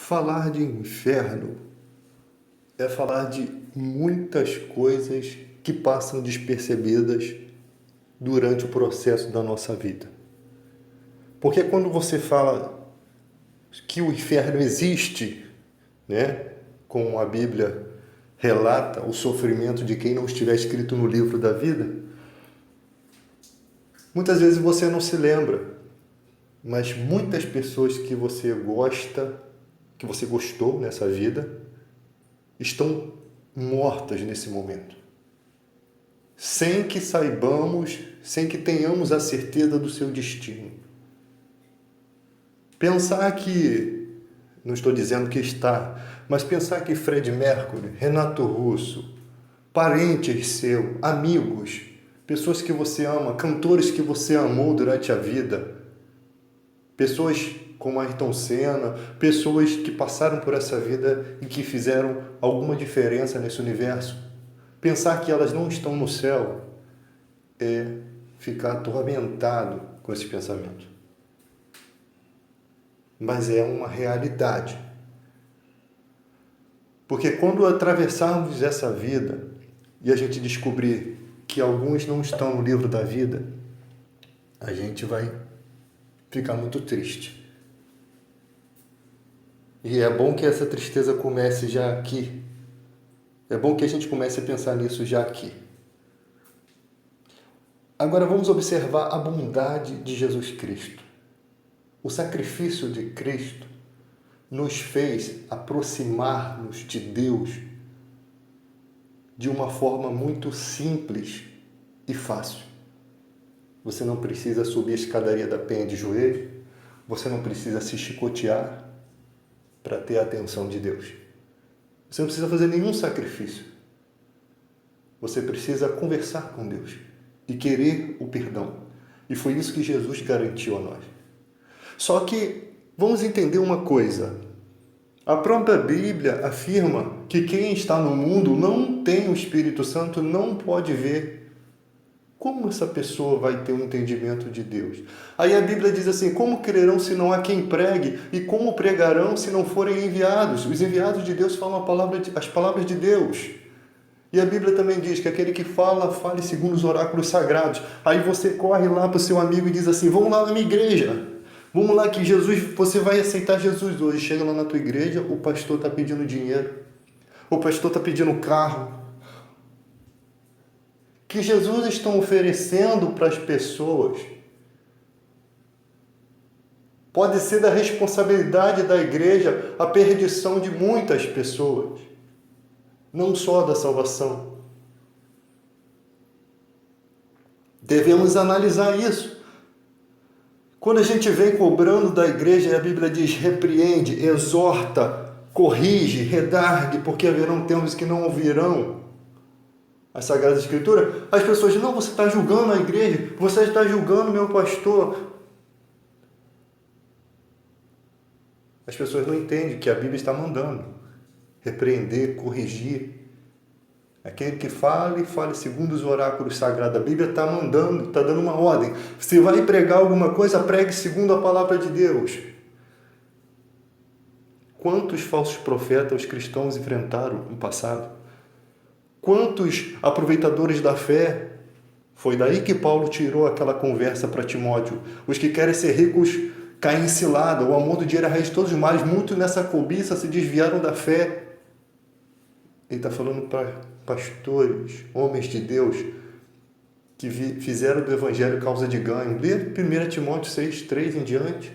Falar de inferno é falar de muitas coisas que passam despercebidas durante o processo da nossa vida. Porque quando você fala que o inferno existe, né, como a Bíblia relata o sofrimento de quem não estiver escrito no livro da vida, muitas vezes você não se lembra, mas muitas pessoas que você gosta, que você gostou nessa vida, estão mortas nesse momento. Sem que saibamos, sem que tenhamos a certeza do seu destino. Pensar que, não estou dizendo que está, mas pensar que Fred Mercury, Renato Russo, parentes seus, amigos, pessoas que você ama, cantores que você amou durante a vida, pessoas como Ayrton Senna, pessoas que passaram por essa vida e que fizeram alguma diferença nesse universo. Pensar que elas não estão no céu é ficar atormentado com esse pensamento. Mas é uma realidade. Porque quando atravessarmos essa vida e a gente descobrir que alguns não estão no livro da vida, a gente vai ficar muito triste. E é bom que essa tristeza comece já aqui. É bom que a gente comece a pensar nisso já aqui. Agora vamos observar a bondade de Jesus Cristo. O sacrifício de Cristo nos fez aproximar-nos de Deus de uma forma muito simples e fácil. Você não precisa subir a escadaria da penha de joelho, você não precisa se chicotear para ter a atenção de Deus. Você não precisa fazer nenhum sacrifício. Você precisa conversar com Deus e querer o perdão. E foi isso que Jesus garantiu a nós. Só que vamos entender uma coisa. A própria Bíblia afirma que quem está no mundo não tem o Espírito Santo, não pode ver. Como essa pessoa vai ter um entendimento de Deus? Aí a Bíblia diz assim, como crerão se não há quem pregue? E como pregarão se não forem enviados? Os enviados de Deus falam as palavras de Deus. E a Bíblia também diz que aquele que fala, fale segundo os oráculos sagrados. Aí você corre lá para o seu amigo e diz assim, vamos lá na minha igreja. Vamos lá que Jesus, você vai aceitar Jesus hoje. Chega lá na tua igreja, o pastor está pedindo dinheiro. O pastor está pedindo carro. Que Jesus está oferecendo para as pessoas pode ser da responsabilidade da igreja a perdição de muitas pessoas, não só da salvação. Devemos analisar isso. Quando a gente vem cobrando da igreja, e a Bíblia diz, repreende, exorta, corrige, redargue, porque haverão tempos que não ouvirão a Sagrada Escritura, as pessoas dizem, não, você está julgando a igreja, você está julgando meu pastor. As pessoas não entendem que a Bíblia está mandando repreender, corrigir. Aquele que fale segundo os oráculos sagrados. A Bíblia está mandando, está dando uma ordem. Se vai pregar alguma coisa, pregue segundo a palavra de Deus. Quantos falsos profetas os cristãos enfrentaram no passado? Quantos aproveitadores da fé? Foi daí que Paulo tirou aquela conversa para Timóteo. Os que querem ser ricos caem em cilada. O amor do dinheiro é a raiz de todos os males. Muitos nessa cobiça se desviaram da fé. Ele está falando para pastores, homens de Deus, que fizeram do evangelho causa de ganho. Lê 1 Timóteo 6, 3 em diante.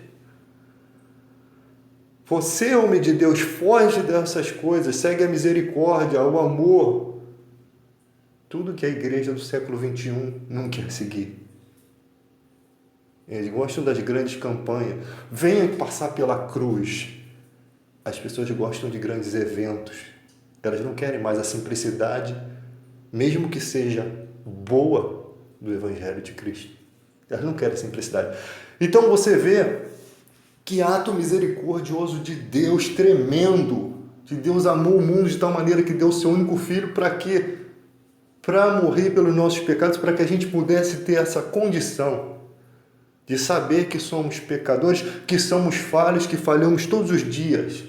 Você, homem de Deus, foge dessas coisas. Segue a misericórdia, o amor. Tudo que a igreja do século XXI não quer seguir. Eles gostam das grandes campanhas. Venha passar pela cruz. As pessoas gostam de grandes eventos. Elas não querem mais a simplicidade, mesmo que seja boa, do Evangelho de Cristo. Elas não querem simplicidade. Então você vê que ato misericordioso de Deus tremendo. Que Deus amou o mundo de tal maneira que deu o seu único filho para quê? Para morrer pelos nossos pecados, para que a gente pudesse ter essa condição de saber que somos pecadores, que somos falhos, que falhamos todos os dias.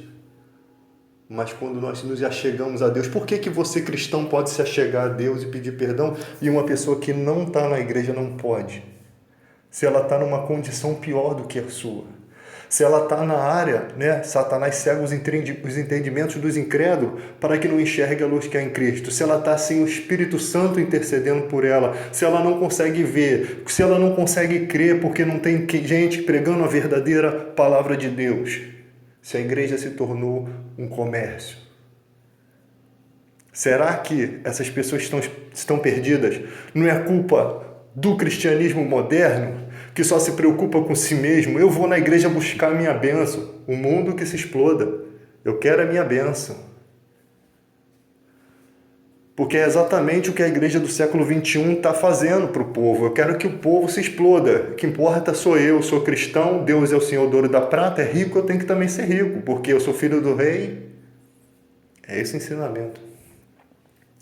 mas quando nós nos achegamos a Deus. Por que você, cristão, pode se achegar a Deus e pedir perdão e uma pessoa que não está na igreja não pode? Se ela está numa condição pior do que a sua. Se ela está na área, né? Satanás cega os entendimentos dos incrédulos para que não enxergue a luz que há em Cristo. Se ela está sem o Espírito Santo intercedendo por ela, se ela não consegue ver, se ela não consegue crer porque não tem gente pregando a verdadeira palavra de Deus. Se a igreja se tornou um comércio. Será que essas pessoas estão perdidas? Não é culpa do cristianismo moderno, que só se preocupa com si mesmo? Eu vou na igreja buscar a minha bênção. O mundo que se exploda. Eu quero a minha bênção. Porque é exatamente o que a igreja do século XXI está fazendo para o povo. Eu quero que o povo se exploda. O que importa sou eu, sou cristão, Deus é o Senhor do ouro e da prata, é rico, eu tenho que também ser rico, porque eu sou filho do rei. É esse ensinamento.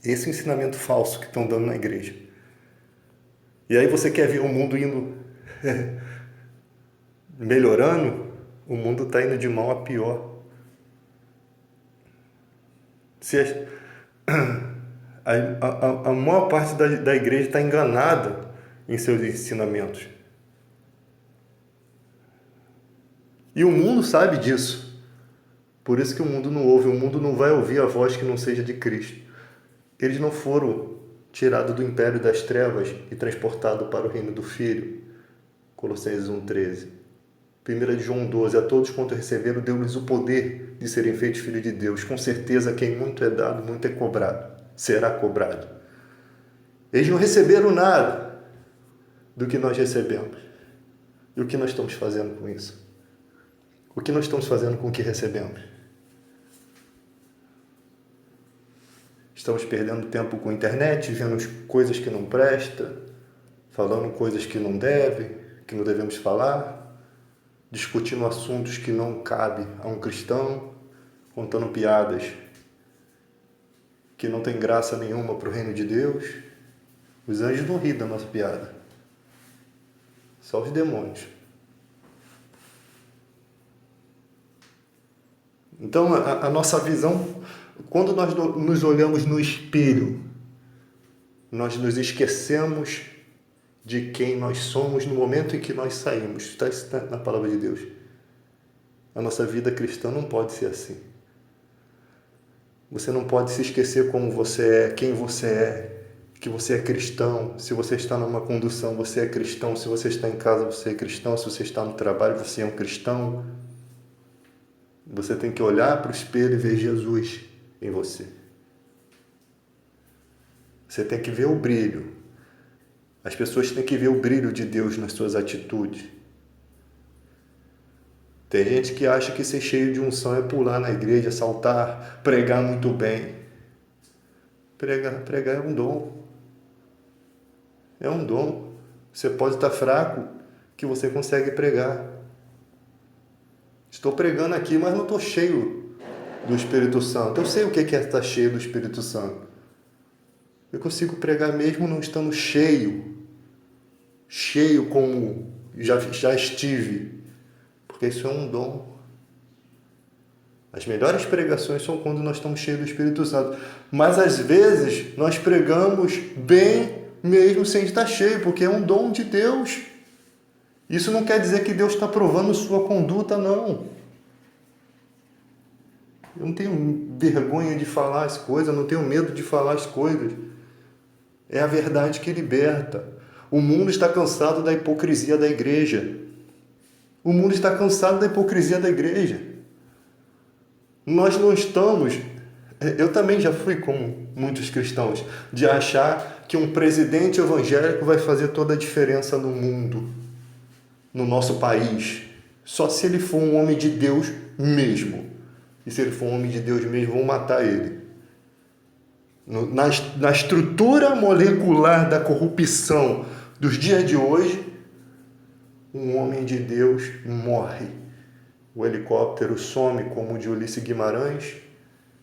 Esse ensinamento falso que estão dando na igreja. E aí você quer ver o mundo indo melhorando? O mundo está indo de mal a pior. A maior parte da igreja está enganada em seus ensinamentos. E o mundo sabe disso. Por isso que o mundo não ouve. O mundo não vai ouvir a voz que não seja de Cristo. Eles não foram tirados do império das trevas e transportados para o reino do Filho. Colossenses 1,13. 1 João 12. A todos quanto receberam, deu-lhes o poder de serem feitos filhos de Deus. Com certeza, quem muito é dado, muito é cobrado. Será cobrado. Eles não receberam nada do que nós recebemos. E o que nós estamos fazendo com isso? O que nós estamos fazendo com o que recebemos? Estamos perdendo tempo com a internet, vendo coisas que não prestam, falando coisas que não devem, que não devemos falar, discutindo assuntos que não cabem a um cristão, contando piadas que não tem graça nenhuma para o reino de Deus. Os anjos não riem da nossa piada. Só os demônios. Então, a nossa visão, quando nós nos olhamos no espelho, nós nos esquecemos de quem nós somos no momento em que nós saímos. Está na palavra de Deus. A nossa vida cristã não pode ser assim. Você não pode se esquecer como você é, quem você é, que você é cristão. Se você está numa condução, você é cristão. Se você está em casa, você é cristão. Se você está no trabalho, você é um cristão. Você tem que olhar para o espelho e ver Jesus em você. Você tem que ver o brilho. As pessoas têm que ver o brilho de Deus nas suas atitudes. Tem gente que acha que ser cheio de unção é pular na igreja, saltar, pregar muito bem. Pregar é um dom. É um dom. Você pode estar fraco, que você consegue pregar. Estou pregando aqui, mas não estou cheio do Espírito Santo. Eu sei o que é estar cheio do Espírito Santo. Eu consigo pregar mesmo não estando cheio como já estive. Porque isso é um dom. As melhores pregações são quando nós estamos cheios do Espírito Santo. Mas às vezes nós pregamos bem mesmo sem estar cheio, porque é um dom de Deus. Isso não quer dizer que Deus está provando sua conduta, não. Eu não tenho vergonha de falar as coisas, não tenho medo de falar as coisas. É a verdade que liberta. O mundo está cansado da hipocrisia da igreja. O mundo está cansado da hipocrisia da igreja. Nós não estamos... Eu também já fui como muitos cristãos, de achar que um presidente evangélico vai fazer toda a diferença no mundo, no nosso país. Só se ele for um homem de Deus mesmo. E se ele for um homem de Deus mesmo, vão matar ele. Na estrutura molecular da corrupção dos dias de hoje, um homem de Deus morre. O helicóptero some, como o de Ulisses Guimarães,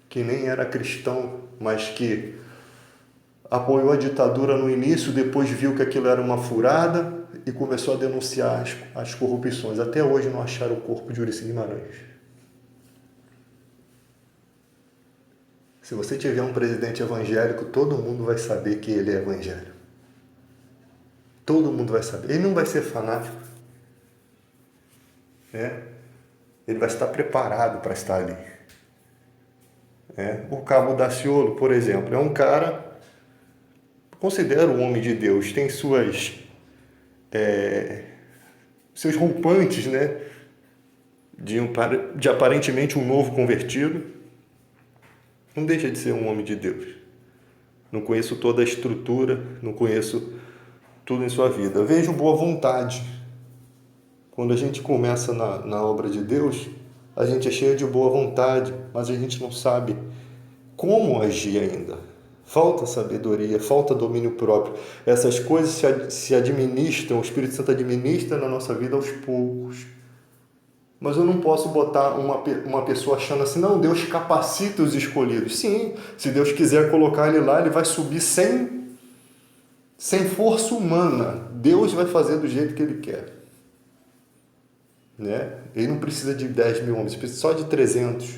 que nem era cristão, mas que apoiou a ditadura no início, depois viu que aquilo era uma furada e começou a denunciar as corrupções. Até hoje não acharam o corpo de Ulisses Guimarães. Se você tiver um presidente evangélico, todo mundo vai saber que ele é evangélico. Todo mundo vai saber. Ele não vai ser fanático, né? Ele vai estar preparado para estar ali. O Cabo Daciolo, por exemplo, é um cara, considero um homem de Deus, tem seus rompantes, né? De aparentemente um novo convertido. Não deixa de ser um homem de Deus. Não conheço toda a estrutura, não conheço tudo em sua vida. Eu vejo boa vontade. Quando a gente começa na obra de Deus, a gente é cheio de boa vontade, mas a gente não sabe como agir ainda. Falta sabedoria, falta domínio próprio. Essas coisas se administram, o Espírito Santo administra na nossa vida aos poucos. Mas eu não posso botar uma pessoa achando assim, não, Deus capacita os escolhidos. Sim, se Deus quiser colocar ele lá, ele vai subir sem força humana. Deus vai fazer do jeito que ele quer. Né? Ele não precisa de 10 mil homens, ele precisa só de 300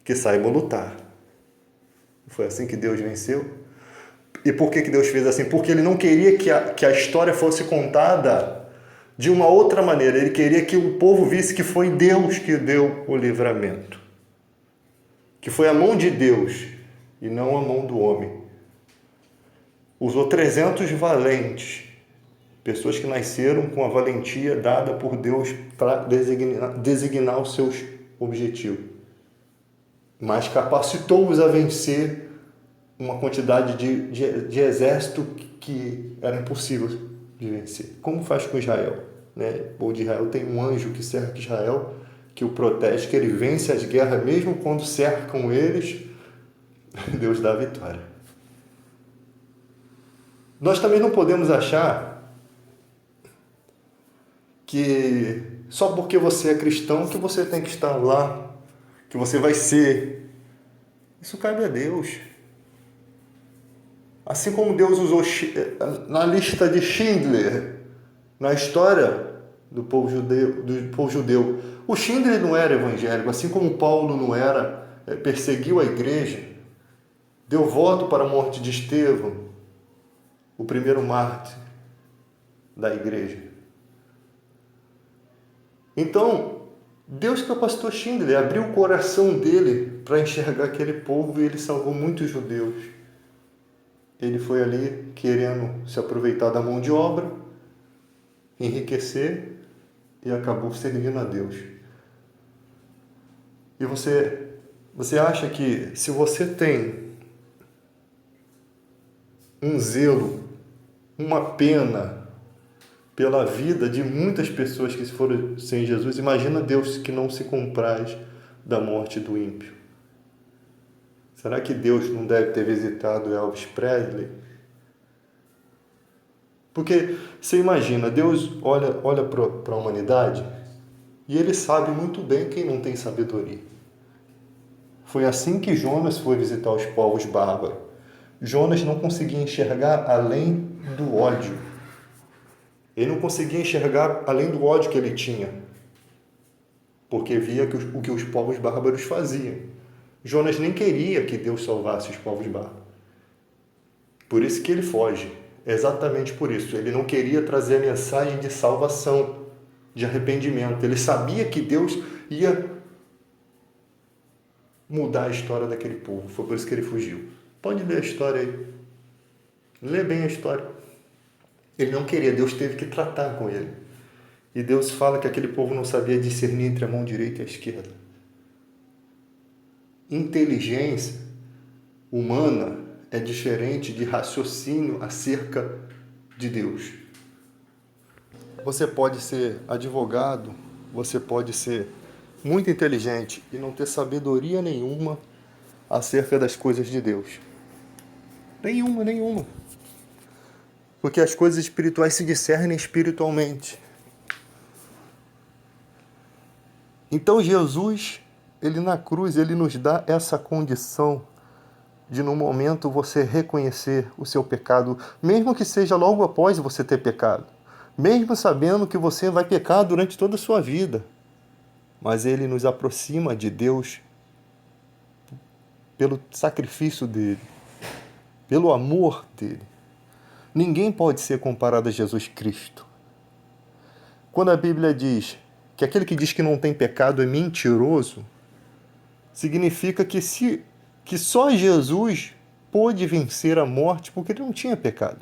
que saibam lutar. Foi assim que Deus venceu. E por que Deus fez assim? Porque ele não queria que a história fosse contada de uma outra maneira. Ele queria que o povo visse que foi Deus que deu o livramento. Que foi a mão de Deus e não a mão do homem. Usou 300 valentes. Pessoas que nasceram com a valentia dada por Deus para designar os seus objetivos. Mas capacitou-os a vencer uma quantidade de exército que era impossível de vencer. Como faz com Israel? Né? O povo de Israel tem um anjo que cerca Israel, que o protege, que ele vence as guerras, mesmo quando cercam eles, Deus dá a vitória. Nós também não podemos achar que só porque você é cristão que você tem que estar lá, que você vai ser. Isso cabe a Deus. Assim como Deus usou na lista de Schindler, na história do povo judeu. O Schindler não era evangélico, assim como Paulo não era, perseguiu a igreja, deu voto para a morte de Estevão, o primeiro mártir da igreja. Então, Deus capacitou Schindler, abriu o coração dele para enxergar aquele povo e ele salvou muitos judeus. Ele foi ali querendo se aproveitar da mão de obra, enriquecer e acabou servindo a Deus. E você acha que se você tem um zelo, uma pena pela vida de muitas pessoas que foram sem Jesus, imagina Deus que não se compraz da morte do ímpio. Será que Deus não deve ter visitado Elvis Presley? Porque você imagina, Deus olha para a humanidade e ele sabe muito bem quem não tem sabedoria. Foi assim que Jonas foi visitar os povos bárbaros. Jonas não conseguia enxergar além do ódio. Ele não conseguia enxergar além do ódio que ele tinha, porque via o que os povos bárbaros faziam. Jonas nem queria que Deus salvasse os povos bárbaros. Por isso que ele foge. Exatamente por isso. Ele não queria trazer a mensagem de salvação, de arrependimento. Ele sabia que Deus ia mudar a história daquele povo. Foi por isso que ele fugiu. Pode ler a história aí. Lê bem a história. Ele não queria, Deus teve que tratar com ele. E Deus fala que aquele povo não sabia discernir entre a mão direita e a esquerda. Inteligência humana é diferente de raciocínio acerca de Deus. Você pode ser advogado, você pode ser muito inteligente e não ter sabedoria nenhuma acerca das coisas de Deus. Nenhuma. Porque as coisas espirituais se discernem espiritualmente. Então Jesus, ele na cruz, ele nos dá essa condição de no momento você reconhecer o seu pecado, mesmo que seja logo após você ter pecado, mesmo sabendo que você vai pecar durante toda a sua vida. Mas ele nos aproxima de Deus pelo sacrifício dele, pelo amor dele. Ninguém pode ser comparado a Jesus Cristo. Quando a Bíblia diz que aquele que diz que não tem pecado é mentiroso, significa que só Jesus pôde vencer a morte porque ele não tinha pecado.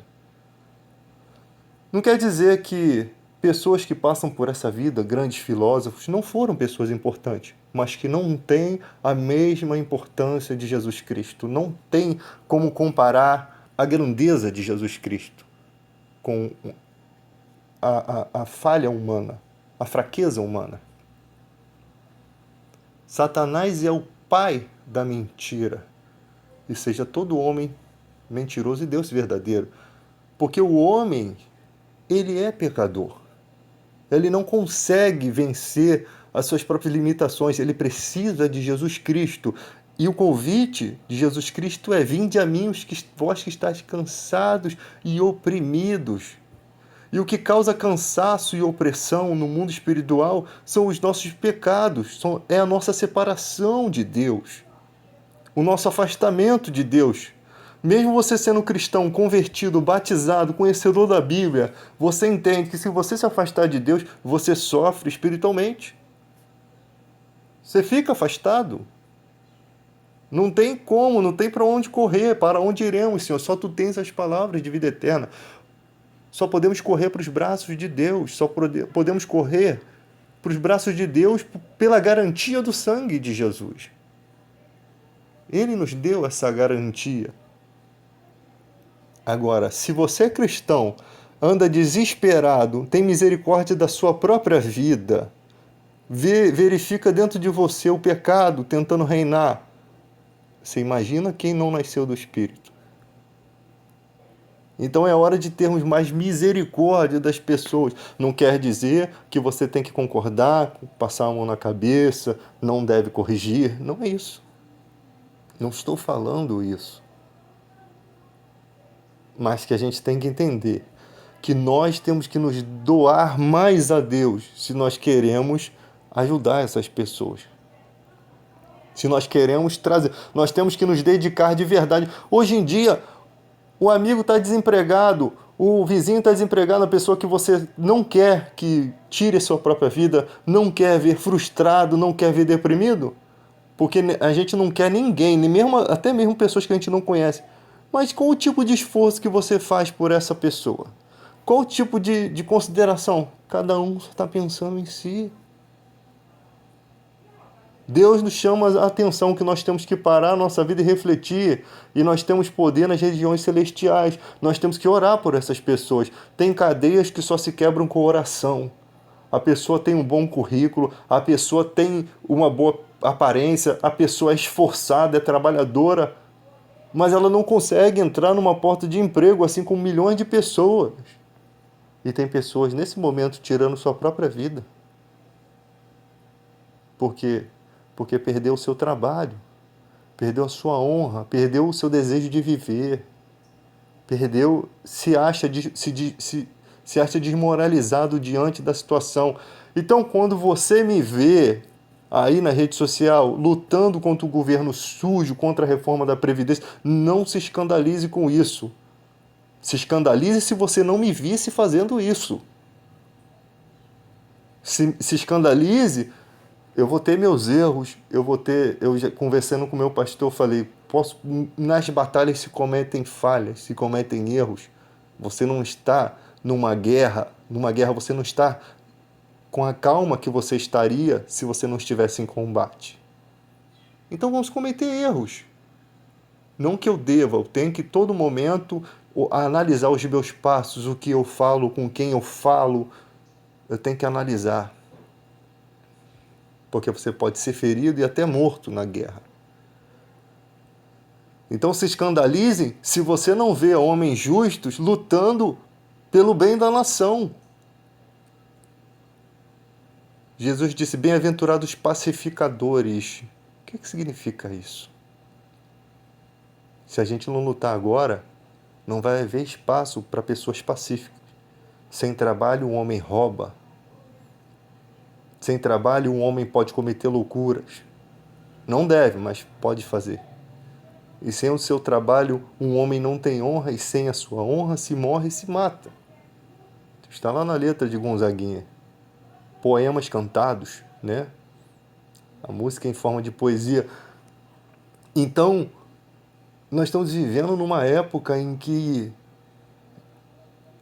Não quer dizer que pessoas que passam por essa vida, grandes filósofos, não foram pessoas importantes, mas que não têm a mesma importância de Jesus Cristo. Não tem como comparar a grandeza de Jesus Cristo com a falha humana, a fraqueza humana. Satanás é o pai da mentira, e seja todo homem mentiroso e Deus verdadeiro. Porque o homem, ele é pecador. Ele não consegue vencer as suas próprias limitações, ele precisa de Jesus Cristo. E o convite de Jesus Cristo é: vinde a mim, vós que estáis cansados e oprimidos. E o que causa cansaço e opressão no mundo espiritual são os nossos pecados, é a nossa separação de Deus, o nosso afastamento de Deus. Mesmo você sendo cristão, convertido, batizado, conhecedor da Bíblia, você entende que se você se afastar de Deus, você sofre espiritualmente. Você fica afastado. Não tem como, não tem para onde correr, para onde iremos, Senhor. Só Tu tens as palavras de vida eterna. Só podemos correr para os braços de Deus, só podemos correr para os braços de Deus pela garantia do sangue de Jesus. Ele nos deu essa garantia. Agora, se você é cristão, anda desesperado, tem misericórdia da sua própria vida, verifica dentro de você o pecado tentando reinar, você imagina quem não nasceu do Espírito. Então é hora de termos mais misericórdia das pessoas. Não quer dizer que você tem que concordar, passar a mão na cabeça, não deve corrigir. Não é isso. Não estou falando isso. Mas que a gente tem que entender que nós temos que nos doar mais a Deus se nós queremos ajudar essas pessoas. Se nós queremos trazer, nós temos que nos dedicar de verdade. Hoje em dia, o amigo está desempregado, o vizinho está desempregado, a pessoa que você não quer que tire a sua própria vida, não quer ver frustrado, não quer ver deprimido, porque a gente não quer ninguém, nem mesmo, até mesmo pessoas que a gente não conhece. Mas qual o tipo de esforço que você faz por essa pessoa? Qual o tipo de consideração? Cada um só está pensando em si. Deus nos chama a atenção que nós temos que parar a nossa vida e refletir. E nós temos poder nas regiões celestiais. Nós temos que orar por essas pessoas. Tem cadeias que só se quebram com oração. A pessoa tem um bom currículo, a pessoa tem uma boa aparência, a pessoa é esforçada, é trabalhadora, mas ela não consegue entrar numa porta de emprego assim como milhões de pessoas. E tem pessoas nesse momento tirando sua própria vida. Por quê? Porque perdeu o seu trabalho, perdeu a sua honra, perdeu o seu desejo de viver, perdeu, se acha desmoralizado diante da situação. Então, quando você me vê aí na rede social lutando contra o governo sujo, contra a reforma da Previdência, não se escandalize com isso. Se escandalize se você não me visse fazendo isso. Se escandalize, eu vou ter meus erros, eu já conversando com o meu pastor, eu falei, nas batalhas se cometem falhas, se cometem erros. Você não está numa guerra você não está com a calma que você estaria se você não estivesse em combate. Então vamos cometer erros. Não que eu deva, eu tenho que todo momento analisar os meus passos, o que eu falo, com quem eu falo, eu tenho que analisar. Porque você pode ser ferido e até morto na guerra. Então se escandalizem se você não vê homens justos lutando pelo bem da nação. Jesus disse, bem-aventurados pacificadores. O que significa isso? Se a gente não lutar agora, não vai haver espaço para pessoas pacíficas. Sem trabalho, um homem rouba. Sem trabalho, um homem pode cometer loucuras. Não deve, mas pode fazer. E sem o seu trabalho, um homem não tem honra, e sem a sua honra se morre e se mata. Está lá na letra de Gonzaguinha. Poemas cantados, né? A música em forma de poesia. Então, nós estamos vivendo numa época em que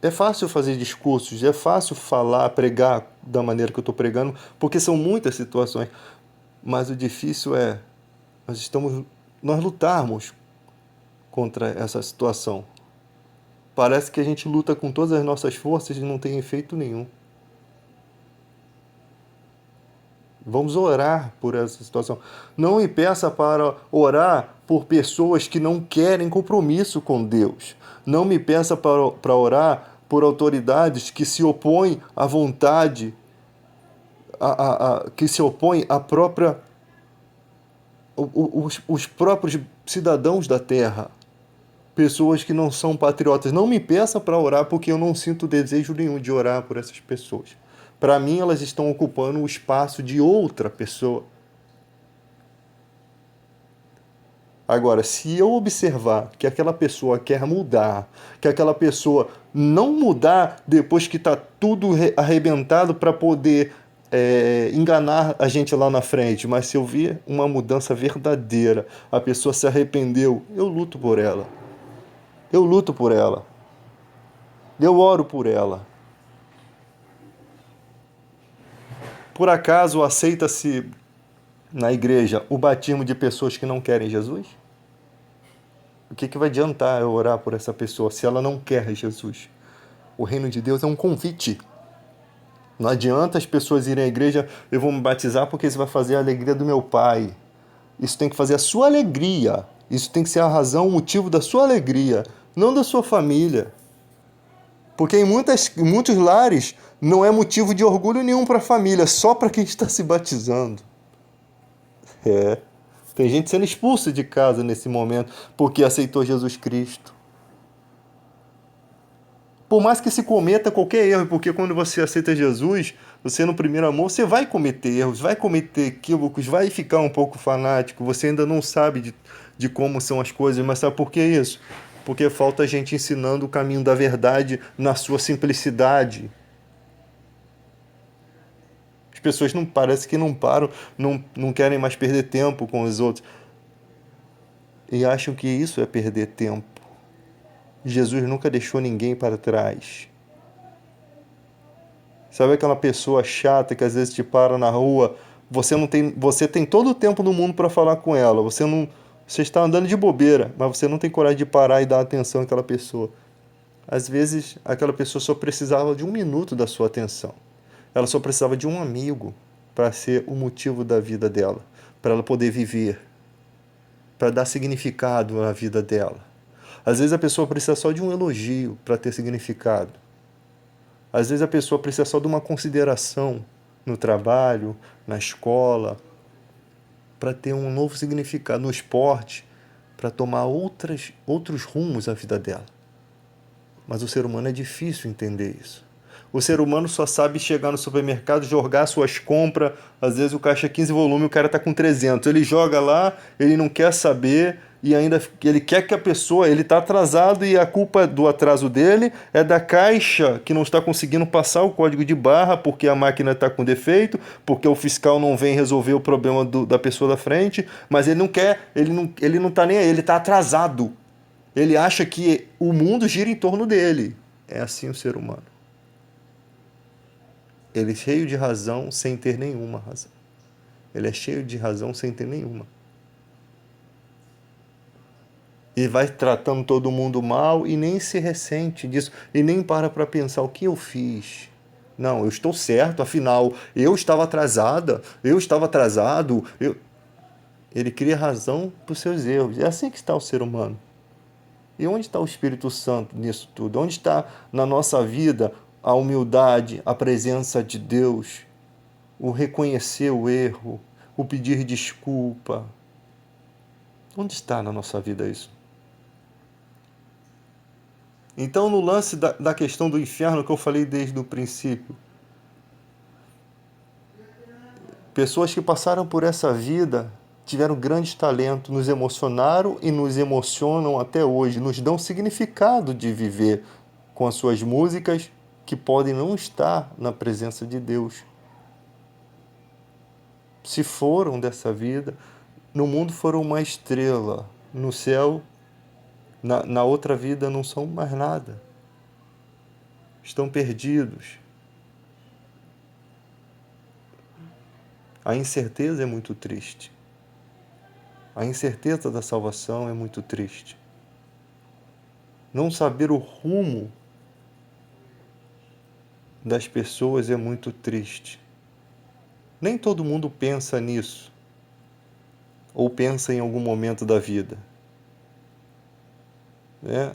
é fácil fazer discursos, é fácil falar, pregar da maneira que eu estou pregando, porque são muitas situações. Mas o difícil é nós lutarmos contra essa situação. Parece que a gente luta com todas as nossas forças e não tem efeito nenhum. Vamos orar por essa situação. Não me peça para orar por pessoas que não querem compromisso com Deus. Não me peça para orar por autoridades que se opõem à vontade, que se opõem à própria, os próprios cidadãos da terra. Pessoas que não são patriotas. Não me peça para orar, porque eu não sinto desejo nenhum de orar por essas pessoas. Para mim, elas estão ocupando o espaço de outra pessoa. Agora, se eu observar que aquela pessoa quer mudar, que aquela pessoa não mudar depois que está tudo arrebentado para poder enganar a gente lá na frente, mas se eu ver uma mudança verdadeira, a pessoa se arrependeu, eu luto por ela. Eu luto por ela. Eu oro por ela. Por acaso aceita-se na igreja o batismo de pessoas que não querem Jesus? O que vai adiantar eu orar por essa pessoa se ela não quer Jesus? O reino de Deus é um convite. Não adianta as pessoas irem à igreja, eu vou me batizar porque isso vai fazer a alegria do meu pai. Isso tem que fazer a sua alegria. Isso tem que ser a razão, o motivo da sua alegria, não da sua família. Porque em muitos lares não é motivo de orgulho nenhum para a família, só para quem está se batizando. Tem gente sendo expulsa de casa nesse momento porque aceitou Jesus Cristo. Por mais que se cometa qualquer erro, porque quando você aceita Jesus, você no primeiro amor, você vai cometer erros, vai cometer equívocos, vai ficar um pouco fanático, você ainda não sabe de como são as coisas, mas sabe por que isso? Porque falta gente ensinando o caminho da verdade na sua simplicidade. As pessoas parece que não param, não querem mais perder tempo com os outros. E acham que isso é perder tempo. Jesus nunca deixou ninguém para trás. Sabe aquela pessoa chata que às vezes te para na rua, você tem todo o tempo do mundo para falar com ela, você está andando de bobeira, mas você não tem coragem de parar e dar atenção àquela pessoa. Às vezes, aquela pessoa só precisava de 1 minuto da sua atenção. Ela só precisava de um amigo para ser o motivo da vida dela, para ela poder viver, para dar significado à vida dela. Às vezes a pessoa precisa só de um elogio para ter significado. Às vezes a pessoa precisa só de uma consideração no trabalho, na escola, para ter um novo significado no esporte, para tomar outros rumos à vida dela. Mas o ser humano é difícil entender isso. O ser humano só sabe chegar no supermercado, jogar suas compras. Às vezes o caixa é 15 volume, o cara está com 300. Ele joga lá, ele não quer saber e ainda ele quer que a pessoa, ele está atrasado e a culpa do atraso dele é da caixa que não está conseguindo passar o código de barra porque a máquina está com defeito, porque o fiscal não vem resolver o problema da pessoa da frente, mas ele não quer, ele não está nem aí, ele está atrasado. Ele acha que o mundo gira em torno dele. É assim o ser humano. Ele é cheio de razão sem ter nenhuma razão. Ele é cheio de razão sem ter nenhuma. E vai tratando todo mundo mal e nem se ressente disso. E nem para pensar o que eu fiz. Não, eu estou certo, afinal, eu estava atrasada, eu estava atrasado. Ele cria razão para os seus erros. É assim que está o ser humano. E onde está o Espírito Santo nisso tudo? Onde está na nossa vida a humildade, a presença de Deus, o reconhecer o erro, o pedir desculpa? Onde está na nossa vida isso? Então, no lance da questão do inferno que eu falei desde o princípio, pessoas que passaram por essa vida tiveram grandes talentos, nos emocionaram e nos emocionam até hoje, nos dão significado de viver com as suas músicas que podem não estar na presença de Deus. Se foram dessa vida, no mundo foram uma estrela, no céu, na outra vida não são mais nada. Estão perdidos. A incerteza é muito triste. A incerteza da salvação é muito triste. Não saber o rumo das pessoas é muito triste. Nem todo mundo pensa nisso, ou pensa em algum momento da vida.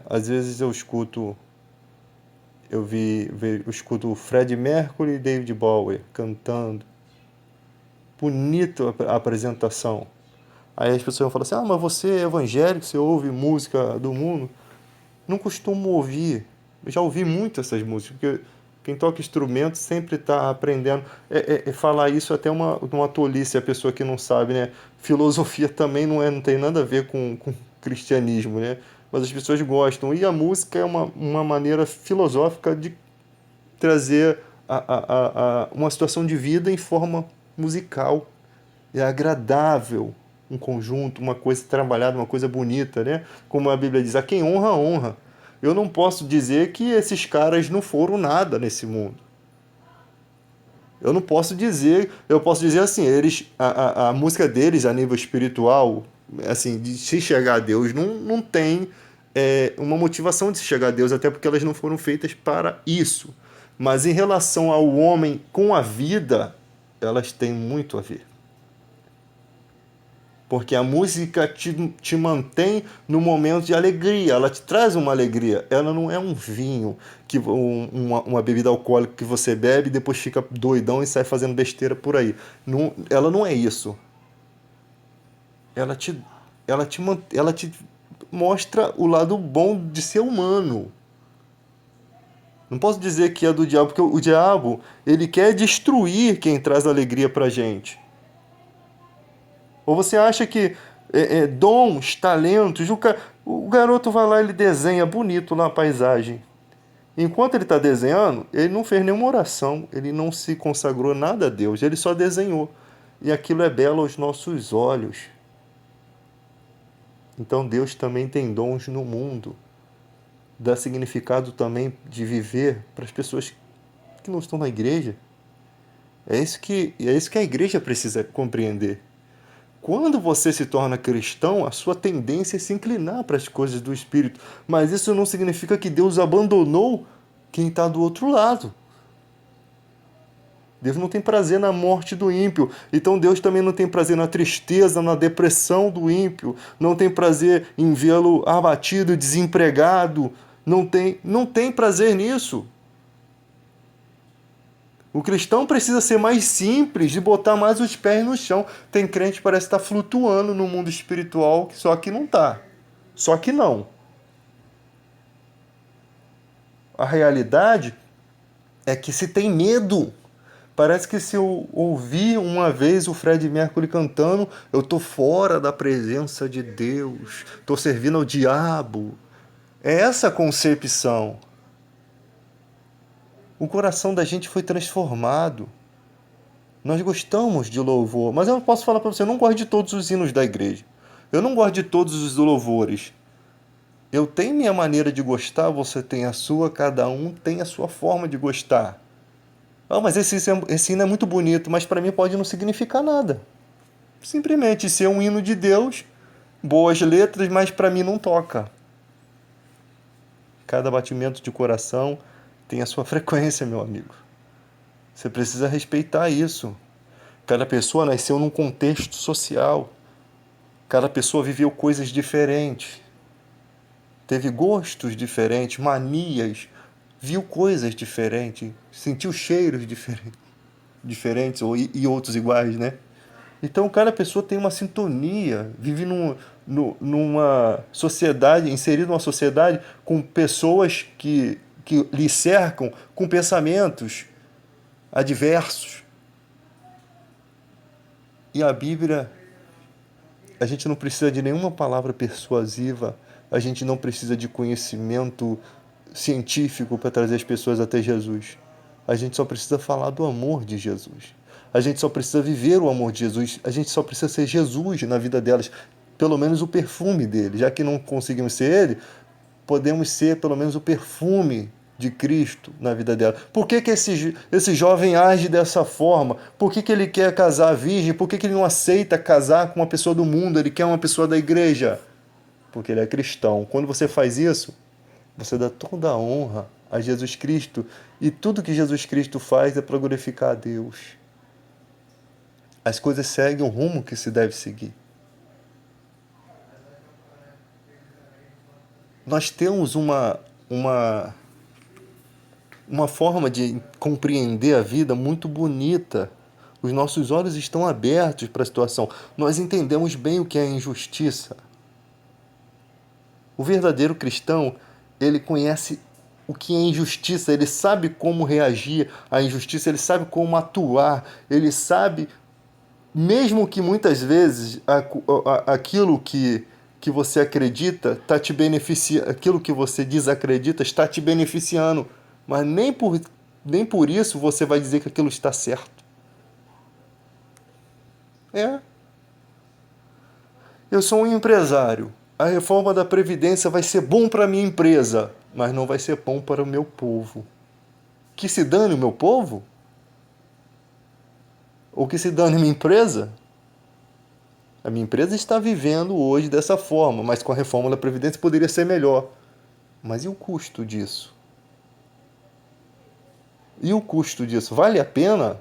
Às vezes eu escuto Freddie Mercury e David Bowie cantando. Bonito a apresentação. Aí as pessoas vão falar assim, mas você é evangélico, você ouve música do mundo? Não costumo ouvir. Eu já ouvi muito essas músicas, porque quem toca instrumento sempre está aprendendo. Falar isso até uma tolice, a pessoa que não sabe, né? Filosofia também não tem nada a ver com cristianismo, né? Mas as pessoas gostam. E a música é uma maneira filosófica de trazer uma situação de vida em forma musical. É agradável um conjunto, uma coisa trabalhada, uma coisa bonita, né? Como a Bíblia diz, a quem honra, honra. Eu não posso dizer que esses caras não foram nada nesse mundo. Eu posso dizer assim, a música deles a nível espiritual, assim, de se chegar a Deus, não tem uma motivação de se chegar a Deus, até porque elas não foram feitas para isso. Mas em relação ao homem com a vida, elas têm muito a ver. Porque a música te mantém no momento de alegria, ela te traz uma alegria. Ela não é um vinho, uma bebida alcoólica que você bebe e depois fica doidão e sai fazendo besteira por aí. Ela não é isso. Ela te mostra o lado bom de ser humano. Não posso dizer que é do diabo, porque o diabo ele quer destruir quem traz alegria pra gente. Ou você acha que dons, talentos, o garoto vai lá e ele desenha bonito lá a paisagem. Enquanto ele está desenhando, ele não fez nenhuma oração, ele não se consagrou nada a Deus, ele só desenhou. E aquilo é belo aos nossos olhos. Então Deus também tem dons no mundo. Dá significado também de viver para as pessoas que não estão na igreja. É isso que a igreja precisa compreender. Quando você se torna cristão, a sua tendência é se inclinar para as coisas do Espírito. Mas isso não significa que Deus abandonou quem está do outro lado. Deus não tem prazer na morte do ímpio. Então Deus também não tem prazer na tristeza, na depressão do ímpio. Não tem prazer em vê-lo abatido, desempregado. Não tem prazer nisso. O cristão precisa ser mais simples e botar mais os pés no chão. Tem crente que parece estar flutuando no mundo espiritual, só que não está. Só que não. A realidade é que se tem medo. Parece que se eu ouvir uma vez o Freddie Mercury cantando, eu estou fora da presença de Deus. Estou servindo ao diabo. É essa a concepção. O coração da gente foi transformado. Nós gostamos de louvor, mas eu posso falar para você, eu não gosto de todos os hinos da igreja. Eu não gosto de todos os louvores. Eu tenho minha maneira de gostar, você tem a sua, cada um tem a sua forma de gostar. Mas esse hino é muito bonito, mas para mim pode não significar nada. Simplesmente ser um hino de Deus, boas letras, mas para mim não toca. Cada batimento de coração tem a sua frequência, meu amigo. Você precisa respeitar isso. Cada pessoa nasceu num contexto social. Cada pessoa viveu coisas diferentes. Teve gostos diferentes, manias, viu coisas diferentes, sentiu cheiros diferentes e outros iguais, né? Então, cada pessoa tem uma sintonia, vive numa sociedade, inserido numa sociedade com pessoas que lhe cercam com pensamentos adversos. E a Bíblia A gente não precisa de nenhuma palavra persuasiva, a gente não precisa de conhecimento científico para trazer as pessoas até Jesus. A gente só precisa falar do amor de Jesus. A gente só precisa viver o amor de Jesus. A gente só precisa ser Jesus na vida delas, pelo menos o perfume dele. Já que não conseguimos ser ele, podemos ser pelo menos o perfume de Cristo na vida dela. Por que esse jovem age dessa forma? Por que ele quer casar virgem? Por que ele não aceita casar com uma pessoa do mundo? Ele quer uma pessoa da igreja? Porque ele é cristão. Quando você faz isso, você dá toda a honra a Jesus Cristo. E tudo que Jesus Cristo faz é para glorificar a Deus. As coisas seguem o rumo que se deve seguir. Nós temos uma forma de compreender a vida muito bonita. Os nossos olhos estão abertos para a situação. Nós entendemos bem o que é injustiça. O verdadeiro cristão, ele conhece o que é injustiça, ele sabe como reagir à injustiça, ele sabe como atuar, ele sabe, mesmo que muitas vezes aquilo que você acredita está te beneficiando, aquilo que você desacredita está te beneficiando, mas nem por isso você vai dizer que aquilo está certo. Eu sou um empresário. A reforma da Previdência vai ser bom para a minha empresa, mas não vai ser bom para o meu povo. Que se dane o meu povo? Ou que se dane a minha empresa? A minha empresa está vivendo hoje dessa forma, mas com a reforma da Previdência poderia ser melhor. Mas e o custo disso? E o custo disso? Vale a pena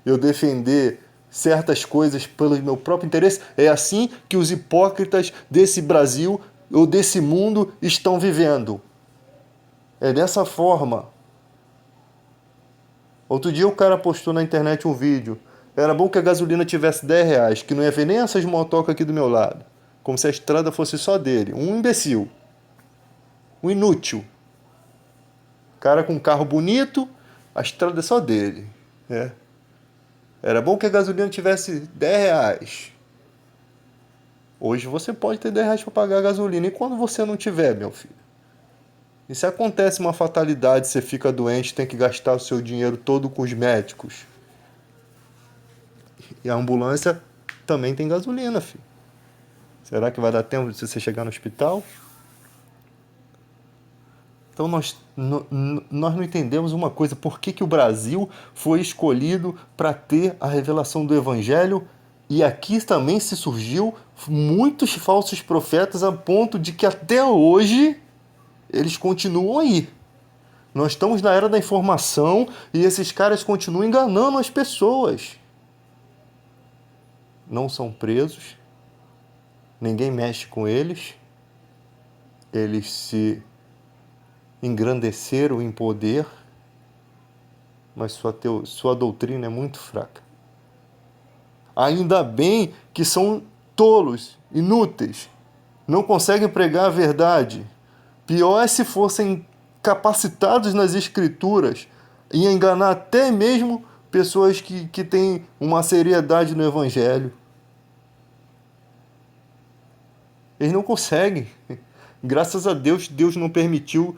eu defender certas coisas pelo meu próprio interesse? É assim que os hipócritas desse Brasil ou desse mundo estão vivendo. É dessa forma. Outro dia o cara postou na internet um vídeo. Era bom que a gasolina tivesse R$10, que não ia ver nem essas motocas aqui do meu lado. Como se a estrada fosse só dele. Um imbecil. Um inútil. Cara com um carro bonito, a estrada é só dele. Era bom que a gasolina tivesse R$10. Hoje você pode ter R$10 para pagar a gasolina. E quando você não tiver, meu filho? E se acontece uma fatalidade, você fica doente, tem que gastar o seu dinheiro todo com os médicos? E a ambulância também tem gasolina, filho. Será que vai dar tempo de você chegar no hospital? Então nós não entendemos uma coisa. Por que o Brasil foi escolhido para ter a revelação do Evangelho? E aqui também se surgiu muitos falsos profetas a ponto de que até hoje eles continuam aí. Nós estamos na era da informação e esses caras continuam enganando as pessoas. Não são presos, ninguém mexe com eles, eles se engrandeceram em poder, mas sua doutrina é muito fraca. Ainda bem que são tolos, inúteis, não conseguem pregar a verdade. Pior é se fossem capacitados nas escrituras e enganar até mesmo pessoas que têm uma seriedade no Evangelho. Eles não conseguem. Graças a Deus, Deus não permitiu,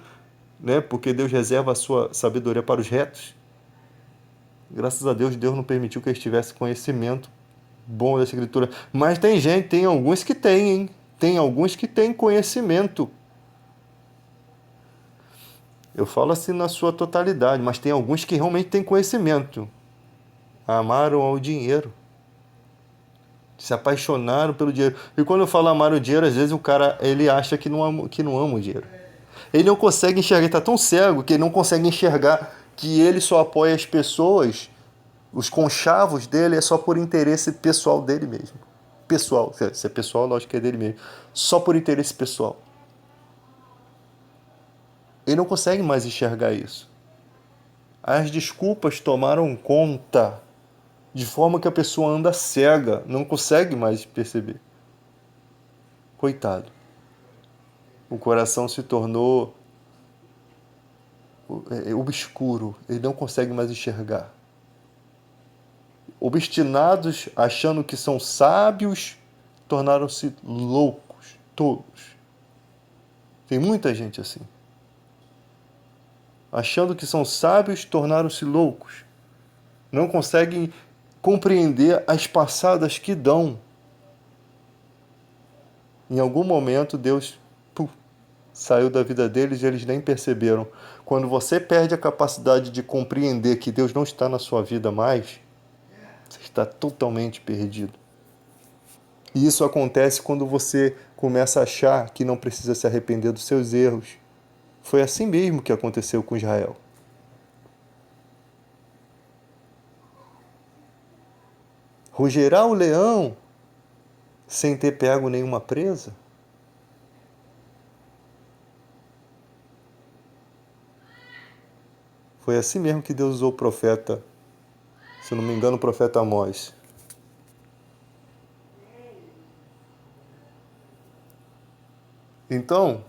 né? Porque Deus reserva a sua sabedoria para os retos. Graças a Deus, Deus não permitiu que eles tivessem conhecimento bom da Escritura. Mas tem alguns que têm, hein? Tem alguns que têm conhecimento. Eu falo assim na sua totalidade, mas tem alguns que realmente têm conhecimento. Amaram ao dinheiro. Se apaixonaram pelo dinheiro. E quando eu falo amar o dinheiro, às vezes o cara ele acha que não ama o dinheiro. Ele não consegue enxergar, ele está tão cego que ele não consegue enxergar que ele só apoia as pessoas, os conchavos dele é só por interesse pessoal dele mesmo. Pessoal, se é pessoal, lógico que é dele mesmo. Só por interesse pessoal. Ele não consegue mais enxergar isso. As desculpas tomaram conta, de forma que a pessoa anda cega, não consegue mais perceber. Coitado. O coração se tornou obscuro, ele não consegue mais enxergar. Obstinados, achando que são sábios, tornaram-se loucos, tolos. Tem muita gente assim. Achando que são sábios, tornaram-se loucos. Não conseguem compreender as passadas que dão. Em algum momento, Deus saiu da vida deles e eles nem perceberam. Quando você perde a capacidade de compreender que Deus não está na sua vida mais, você está totalmente perdido. E isso acontece quando você começa a achar que não precisa se arrepender dos seus erros. Foi assim mesmo que aconteceu com Israel. Rugerá o leão sem ter pego nenhuma presa? Foi assim mesmo que Deus usou o profeta, se eu não me engano, o profeta Amós. Então,